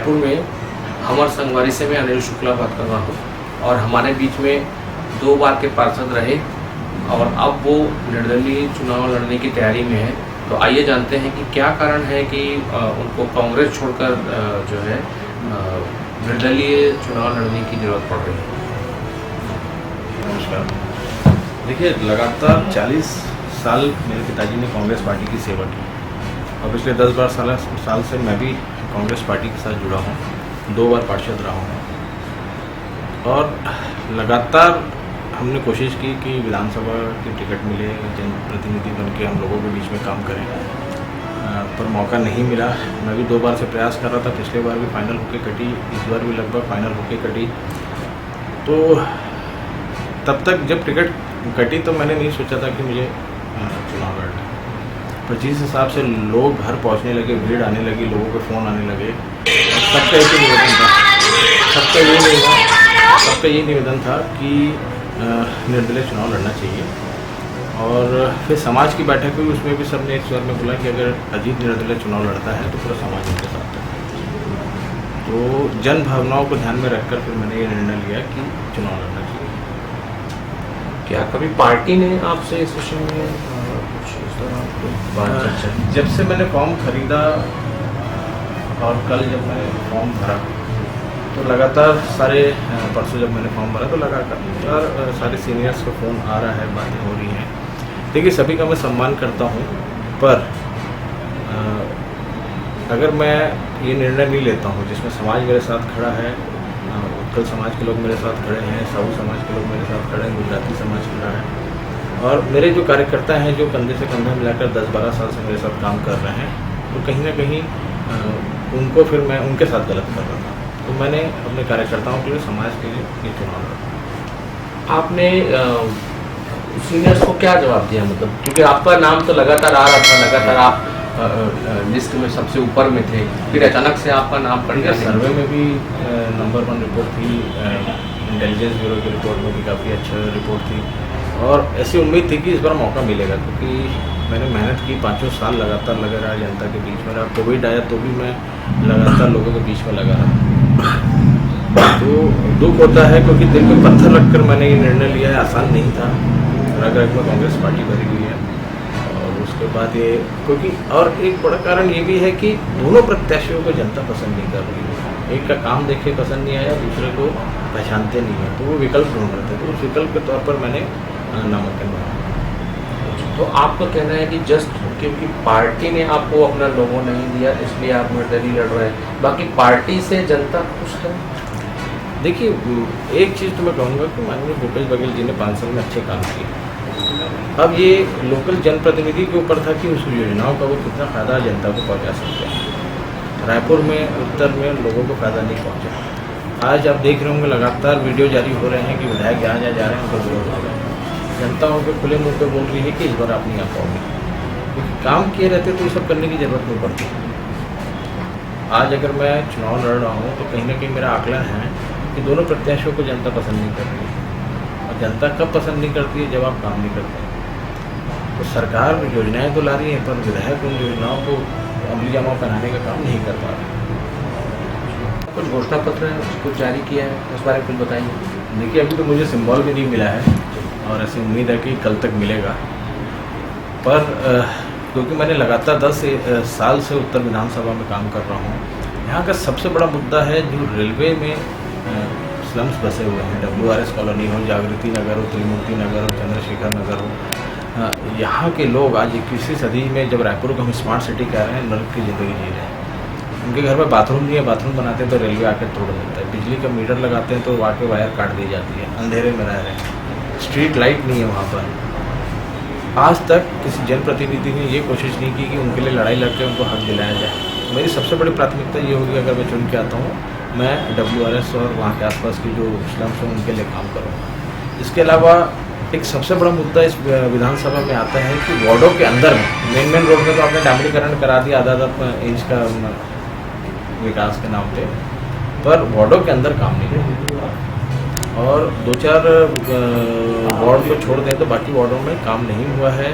रायपुर में हमर संगवारी से मैं अनिल शुक्ला बात कर रहा हूँ और हमारे बीच में 2 बार के पार्षद रहे और अब वो निर्दलीय चुनाव लड़ने की तैयारी में है। तो आइए जानते हैं कि क्या कारण है कि उनको कांग्रेस छोड़कर जो है निर्दलीय चुनाव लड़ने की जरूरत पड़ रही है। नमस्कार। देखिए, लगातार 40 साल मेरे पिताजी ने कांग्रेस पार्टी की सेवा की और पिछले 10-12 साल से मैं भी कांग्रेस पार्टी के साथ जुड़ा हूँ। 2 बार पार्षद रहा हूँ और लगातार हमने कोशिश की कि विधानसभा की टिकट मिले, जनप्रतिनिधि बन के हम लोगों के बीच में काम करें, पर मौका नहीं मिला। मैं भी 2 बार से प्रयास कर रहा था। पिछले बार भी फाइनल होके कटी, इस बार भी लगभग फाइनल होके कटी। तो तब तक जब टिकट कटी तो मैंने नहीं सोचा था कि मुझे चुनाव लड़ना है। पर जिस हिसाब से लोग घर पहुंचने लगे, भीड़ आने लगी, लोगों के फ़ोन आने लगे, सबका एक ही निवेदन था, सबका यही निवेदन था कि निर्दलीय चुनाव लड़ना चाहिए। और फिर समाज की बैठक हुई, उसमें भी सबने एक स्वर में बोला कि अगर अजीत निर्दलीय चुनाव लड़ता है तो पूरा समाज उनके साथ है। तो जन भावनाओं को ध्यान में रखकर फिर मैंने ये निर्णय लिया कि चुनाव लड़ना चाहिए। क्या कभी पार्टी ने आपसे इस विषय में कुछ इस तरह बात चर्चा? जब से मैंने फॉर्म खरीदा और कल जब मैंने फॉर्म भरा तो लगातार परसों जब मैंने फॉर्म भरा तो लगातार सारे सीनियर्स का फ़ोन आ रहा है, बातें हो रही हैं। देखिए, सभी का मैं सम्मान करता हूँ, पर अगर मैं ये निर्णय नहीं लेता हूँ जिसमें समाज मेरे साथ खड़ा है, उत्कल समाज के लोग मेरे साथ खड़े हैं, साहू समाज के लोग मेरे साथ खड़े हैं, गुजराती समाज खड़ा है और मेरे जो कार्यकर्ता हैं जो कंधे से कंधा मिलाकर 10-12 साल से मेरे साथ काम कर रहे हैं, तो कहीं ना कहीं उनको फिर मैं उनके साथ गलत कर रहा था। तो मैंने अपने कार्यकर्ताओं के लिए, समाज के लिए ये चुनाव लड़ा। आपने सीनियर्स को क्या जवाब दिया? मतलब क्योंकि आपका नाम तो लगातार आ रहा था, लगातार आप लिस्ट में सबसे ऊपर में थे, फिर अचानक से आपका नाम कट गया। सर्वे में भी नंबर 1 रिपोर्ट थी, इंटेलिजेंस ब्यूरो की रिपोर्ट में भी काफ़ी अच्छा रिपोर्ट थी और ऐसी उम्मीद थी कि इस बार मौका मिलेगा, क्योंकि मैंने मेहनत की, 5 साल लगातार लगा रहा जनता के बीच में। अब कोविड आया तो भी मैं लगातार लोगों के बीच में लगा रहा। तो दुख होता है क्योंकि दिल पे पत्थर रखकर मैंने ये निर्णय लिया है। आसान नहीं था। रग-रग में कांग्रेस पार्टी भरी हुई है और उसके बाद ये, क्योंकि और एक बड़ा कारण ये भी है कि दोनों प्रत्याशियों को जनता पसंद नहीं कर रही है। एक का काम देखे पसंद नहीं आया, दूसरे को पहचानते नहीं है, तो वो विकल्प ढूंढ रहे थे। तो उस विकल्प के तौर पर मैंने नामांकन बनाया। तो आपका कहना है कि जस्ट क्योंकि पार्टी ने आपको अपना लोगो नहीं दिया इसलिए आप निर्दलीय लड़ रहे हैं, बाकी पार्टी से जनता खुश है? देखिए, एक चीज़ तो मैं कहूँगा कि माननीय भूपेश बघेल जी ने 5 साल में अच्छे काम किए। अब ये लोकल जनप्रतिनिधि के ऊपर था कि उस योजनाओं का वो कितना फ़ायदा जनता को पहुँचा सकते हैं। रायपुर में, उत्तर में लोगों को फ़ायदा नहीं पहुँचा। आज आप देख रहे होंगे लगातार वीडियो जारी हो रहे हैं कि विधायक यहाँ जा रहे हैं, उनको विरोध हो रहा है। जनता उनके खुले मुँह पे बोल रही है कि इस बार आप नहीं आ पाओगे, क्योंकि काम किए रहते तो ये सब करने की ज़रूरत नहीं पड़ती। आज अगर मैं चुनाव लड़ रहा हूँ तो कहीं ना कहीं मेरा आकलन है कि दोनों प्रत्याशियों को जनता पसंद नहीं कर रही है। और जनता कब पसंद नहीं करती है? जब आप काम नहीं करते। तो सरकार योजनाएं तो ला रही है, पर विधायक उन योजनाओं को अमली जामा पहनाने का काम नहीं कर पा रहे। कुछ घोषणा पत्र कुछ जारी किया है, उस बारे में कुछ बताइए। देखिए, अभी तो मुझे सिंबल भी नहीं मिला है और ऐसी उम्मीद है कि कल तक मिलेगा। पर क्योंकि मैंने लगातार 10 साल से उत्तर विधानसभा में काम कर रहा हूँ, यहाँ का सबसे बड़ा मुद्दा है जो रेलवे में स्लम्स बसे हुए हैं। WRS कॉलोनी हो, जागृति नगर हो, त्रिमूर्ति नगर हो, चंद्रशेखर नगर हो, यहाँ के लोग आज 21वीं सदी में जब रायपुर को हम स्मार्ट सिटी कह रहे हैं, नर्क की ज़िंदगी जी रहे हैं। उनके घर में बाथरूम नहीं है, बाथरूम बनाते हैं तो रेलवे आकर तोड़ देता है। बिजली का मीटर लगाते हैं तो वहाँ के वायर काट दी जाती है, अंधेरे में रह रहे हैं। स्ट्रीट लाइट नहीं है वहाँ पर। आज तक किसी जनप्रतिनिधि ने ये कोशिश नहीं की कि उनके लिए लड़ाई लड़कर उनको हक दिलाया जाए। मेरी सबसे बड़ी प्राथमिकता ये होगी, अगर मैं चुन के आता हूँ, मैं WRS और वहाँ के आसपास की जो स्लम्स हैं उनके लिए काम करूँगा। इसके अलावा एक सबसे बड़ा मुद्दा इस विधानसभा में आता है कि वार्डों के अंदर में मेन रोड में तो आपने डामरीकरण करा दिया आधा इंच का विकास के नाम पे, पर वार्डों के अंदर काम नहीं हुआ और 2-4 वार्ड को छोड़ दें तो बाकी वार्डों में काम नहीं हुआ है।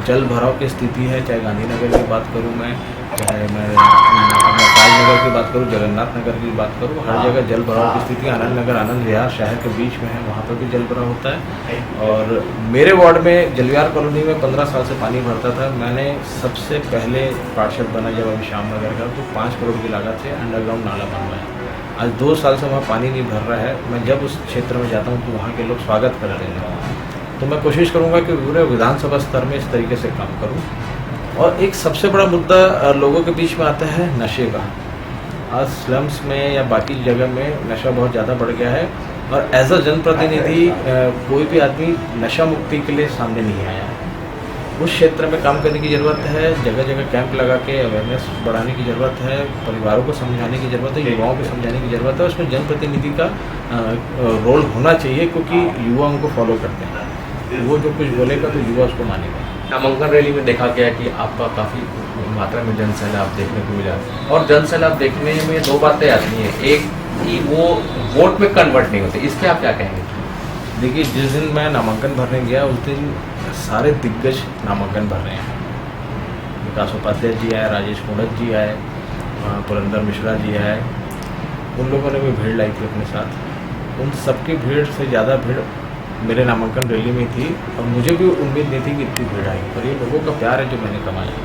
जल भराव की स्थिति है, चाहे गांधीनगर की बात करूं मैं, चाहे मैं अपना ताजनगर की बात करूं, जगन्नाथ नगर की बात करूं, हर जगह जल भराव की स्थिति। आनंद नगर, आनंद विहार शहर के बीच में है, वहाँ पर भी जल भराव होता है। और मेरे वार्ड में जलविहार कॉलोनी में 15 साल से पानी भरता था। मैंने सबसे पहले पार्षद बना जब अभी श्याम नगर का, तो 5 करोड़ की लागत से अंडरग्राउंड नाला बनवाया। आज 2 साल से वहाँ पानी नहीं भर रहा है। मैं जब उस क्षेत्र में जाता हूँ तो वहाँ के लोग स्वागत कर रहे हैं। तो मैं कोशिश करूँगा कि पूरे विधानसभा स्तर में इस तरीके से काम करूँ। और एक सबसे बड़ा मुद्दा लोगों के बीच में आता है नशे का। आज स्लम्स में या बाकी जगह में नशा बहुत ज़्यादा बढ़ गया है, और एज अ जनप्रतिनिधि कोई भी आदमी नशा मुक्ति के लिए सामने नहीं आया है। उस क्षेत्र में काम करने की ज़रूरत है, जगह जगह कैंप लगा के अवेयरनेस बढ़ाने की ज़रूरत है, परिवारों को समझाने की ज़रूरत है, युवाओं को समझाने की ज़रूरत है। उसमें जनप्रतिनिधि का रोल होना चाहिए, क्योंकि युवा उनको फॉलो करते हैं। वो जो कुछ बोलेगा तो युवा उसको मानेगा। नामांकन रैली में देखा गया कि आपका काफ़ी मात्रा में जन सैलाब देखने को मिला, और जन सैलाब देखने में 2 बातें आती हैं। एक कि वो वोट में कन्वर्ट नहीं होते, इसके आप क्या कहेंगे? देखिए, जिस दिन मैं नामांकन भरने गया उस दिन सारे दिग्गज नामांकन भर रहे हैं। विकास उपाध्याय जी आए, राजेश मोड़क जी आए, पुरंदर मिश्रा जी आए। उन लोगों ने भी भीड़ लाई थी अपने साथ। उन सबकी भीड़ से ज़्यादा भीड़ मेरे नामांकन रैली में थी, और मुझे भी उम्मीद नहीं थी कि इतनी भीड़ आई। पर ये लोगों का प्यार है जो मैंने कमाया।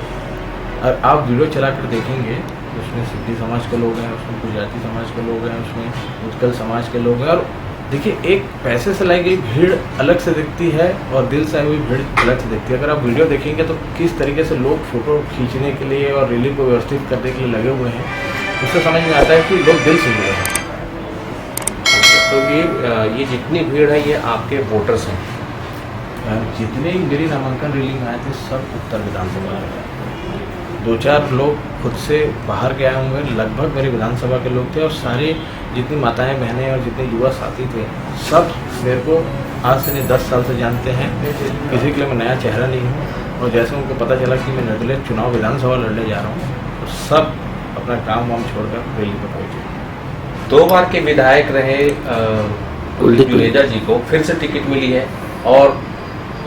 और आप वीडियो चलाकर देखेंगे, उसमें सिद्धि समाज के लोग हैं, उसमें गुजराती समाज के लोग हैं, उसमें उत्कल समाज के लोग हैं। और देखिए, एक पैसे से लाई गई भीड़ अलग से दिखती है और दिल से आई हुई भीड़ अलग से दिखती है। अगर आप वीडियो देखेंगे तो किस तरीके से लोग फ़ोटो खींचने के लिए और रैली को व्यवस्थित करने के लिए लगे हुए हैं, उससे समझ में आता है कि लोग दिल से जुड़े हैं। तो ये जितनी भीड़ है ये आपके वोटर्स हैं? जितने मेरी नामांकन रैली में आए थे सब उत्तर विधानसभा में। 2-4 लोग खुद से बाहर के आए होंगे, लगभग मेरे विधानसभा के लोग थे। और सारे जितनी माताएं, बहनें और जितने युवा साथी थे, सब मेरे को आज से नहीं 10 साल से जानते हैं। किसी के लिए मैं नया चेहरा नहीं हूँ। और जैसे उनको पता चला कि मैं निर्दलीय चुनाव विधानसभा लड़ने जा रहा हूँ, तो सब अपना काम वाम छोड़कर रैली पर पहुँचे। 2 बार के विधायक रहे जुनेजा जी को फिर से टिकट मिली है, और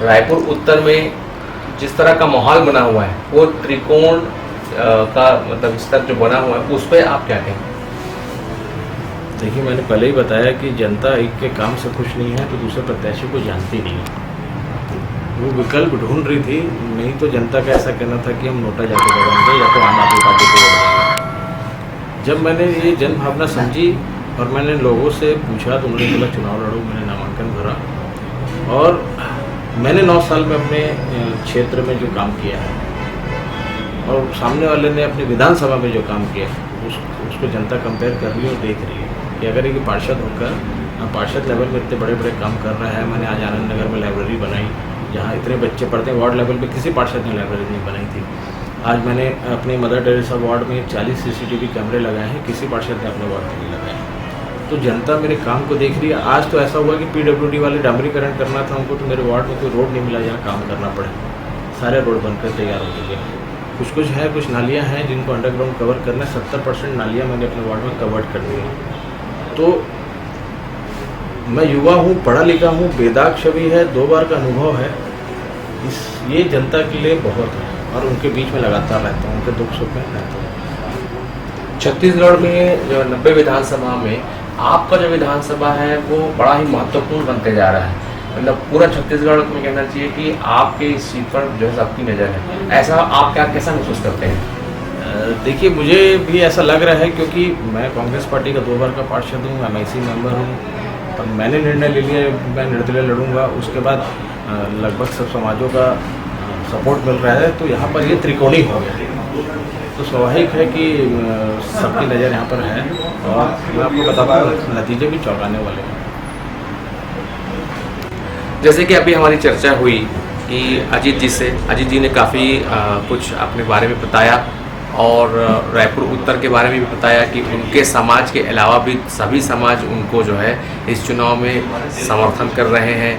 रायपुर उत्तर में जिस तरह का माहौल बना हुआ है, वो त्रिकोण का मतलब स्तर जो बना हुआ है, उस पर आप क्या कहेंगे? देखिए, मैंने पहले ही बताया कि जनता एक के काम से खुश नहीं है तो दूसरे प्रत्याशी को जानती नहीं है। वो विकल्प ढूंढ रही थी, नहीं तो जनता का ऐसा कहना था कि हम नोटा जाके दबाएंगे या तो आम आदमी पार्टी को वोट देंगे। जब मैंने ये जन भावना समझी और मैंने लोगों से पूछा तो उन्होंने बोला चुनाव लड़ो। मैंने नामांकन भरा, और मैंने 9 साल में अपने क्षेत्र में जो काम किया है, और सामने वाले ने अपनी विधानसभा में जो काम किया है, उसको जनता कंपेयर कर रही है और देख रही है कि अगर एक पार्षद होकर पार्षद लेवल में इतने बड़े बड़े काम कर रहा है। मैंने आज आनंद नगर में लाइब्रेरी बनाई, जहाँ इतने बच्चे पढ़ते हैं। वार्ड लेवल पे किसी पार्षद ने लाइब्रेरी नहीं बनाई थी। आज मैंने अपने मदर टेरेसा वार्ड में 40 CCTV कैमरे लगाए हैं, किसी पार्षद ने अपने वार्ड में नहीं लगाए। तो जनता मेरे काम को देख रही है। आज तो ऐसा हुआ कि PWD वाले डामरीकरण करना था उनको, तो मेरे वार्ड में कोई रोड नहीं मिला जहाँ काम करना पड़े। सारे रोड बनकर तैयार हो चुके हैं। कुछ है, कुछ नालियाँ हैं जिनको अंडरग्राउंड कवर करना है। 70% नालियाँ मैंने अपने वार्ड में कवर्ड कर दी हैं। तो मैं युवा हूँ, पढ़ा लिखा हूँ, बेदाग छवि है, 2 बार का अनुभव है। ये जनता के लिए बहुत है, और उनके बीच में लगातार रहता हूँ, उनके दुख सुख में रहता हूँ। छत्तीसगढ़ में जो 90 विधानसभा में आपका जो विधानसभा है वो बड़ा ही महत्वपूर्ण बनते जा रहा है। मतलब पूरा छत्तीसगढ़ में कहना चाहिए कि आपके इस सीट पर जो है सबकी नज़र है। ऐसा आप कैसा महसूस करते हैं? देखिए, मुझे भी ऐसा लग रहा है, क्योंकि मैं कांग्रेस पार्टी का 2 बार का पार्षद हूँ, MIC मेंबर हूँ। और मैंने निर्णय ले लिया मैं निर्दलीय लड़ूंगा। उसके बाद लगभग सब समाजों का सपोर्ट मिल रहा है, तो यहाँ पर ये त्रिकोणी हो गया। तो स्वाभाविक है कि सबकी नज़र यहाँ पर है, और मैं आपको बताता हूँ नतीजे भी चौंकाने वाले हैं। जैसे कि अभी हमारी चर्चा हुई कि अजीत जी ने काफ़ी कुछ अपने बारे में बताया, और रायपुर उत्तर के बारे में भी बताया कि उनके समाज के अलावा भी सभी समाज उनको जो है इस चुनाव में समर्थन कर रहे हैं।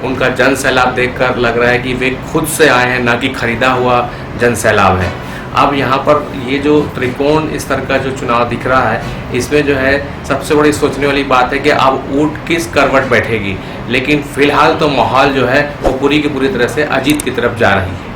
उनका जन सैलाब देखकर लग रहा है कि वे खुद से आए हैं, ना कि खरीदा हुआ जन सैलाब है। अब यहाँ पर ये जो त्रिकोण स्तर का जो चुनाव दिख रहा है, इसमें जो है सबसे बड़ी सोचने वाली बात है कि अब ऊँट किस करवट बैठेगी। लेकिन फिलहाल तो माहौल जो है वो पूरी की पूरी तरह से अजीत की तरफ जा रही है।